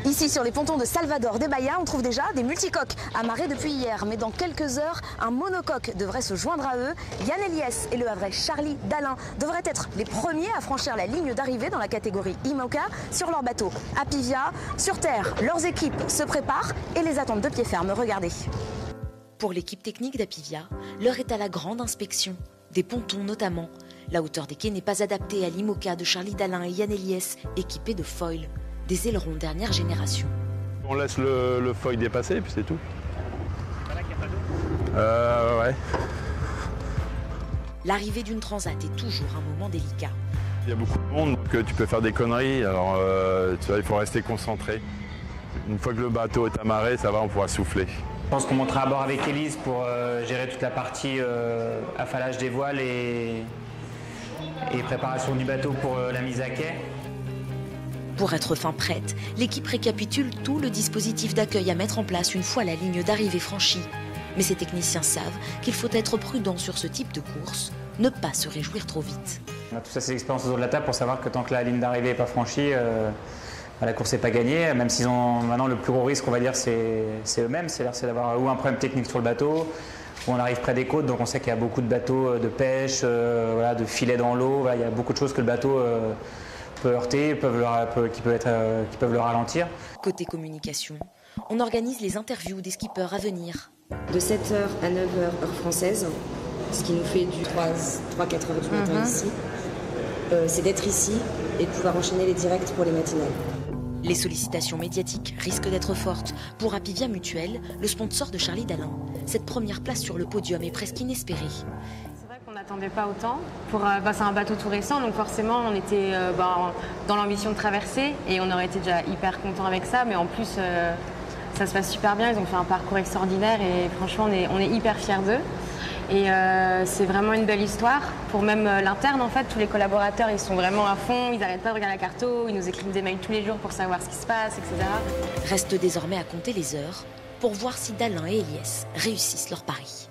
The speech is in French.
Ici, sur les pontons de Salvador de Bahia, on trouve déjà des multicoques amarrés depuis hier. Mais dans quelques heures, un monocoque devrait se joindre à eux. Yann Eliès et le Havrais Charlie Dalin devraient être les premiers à franchir la ligne d'arrivée dans la catégorie IMOCA sur leur bateau. À Pivia, sur terre, leurs équipes se préparent et les attendent de pied ferme. Regardez. Pour l'équipe technique d'Apivia, l'heure est à la grande inspection, des pontons notamment. La hauteur des quais n'est pas adaptée à l'IMOCA de Charlie Dalin et Yann Eliès, équipés de foils, des ailerons dernière génération. On laisse le foil dépasser et puis c'est tout. Voilà qu'il n'y a pas d'eau. Ouais. L'arrivée d'une transat est toujours un moment délicat. Il y a beaucoup de monde, donc tu peux faire des conneries, alors tu vois, il faut rester concentré. Une fois que le bateau est amarré, ça va, on pourra souffler. Je pense qu'on montera à bord avec Élise pour gérer toute la partie affalage des voiles et préparation du bateau pour la mise à quai. Pour être fin prête, l'équipe récapitule tout le dispositif d'accueil à mettre en place une fois la ligne d'arrivée franchie. Mais ces techniciens savent qu'il faut être prudent sur ce type de course, ne pas se réjouir trop vite. On a tous assez d'expérience autour de la table pour savoir que tant que la ligne d'arrivée n'est pas franchie, la course n'est pas gagnée. Même s'ils ont maintenant le plus gros risque, on va dire, c'est eux-mêmes. C'est d'avoir ou un problème technique sur le bateau, ou on arrive près des côtes, donc on sait qu'il y a beaucoup de bateaux de pêche, de filets dans l'eau. Il y a beaucoup de choses que le bateau peut heurter, qui peuvent le ralentir. Côté communication, on organise les interviews des skippers à venir. De 7h à 9h heure française, ce qui nous fait du 3-4 heures du matin ici, c'est d'être ici et de pouvoir enchaîner les directs pour les matinales. Les sollicitations médiatiques risquent d'être fortes. Pour Apivia Mutuelle, le sponsor de Charlie Dalin, cette première place sur le podium est presque inespérée. On n'attendait pas autant. C'est un bateau tout récent, donc forcément on était dans l'ambition de traverser et on aurait été déjà hyper content avec ça, mais en plus ça se passe super bien, ils ont fait un parcours extraordinaire et franchement on est hyper fiers d'eux. Et c'est vraiment une belle histoire pour même l'interne en fait, tous les collaborateurs ils sont vraiment à fond, ils n'arrêtent pas de regarder la carto, ils nous écrivent des mails tous les jours pour savoir ce qui se passe, etc. Reste désormais à compter les heures pour voir si Dalin et Eliès réussissent leur pari.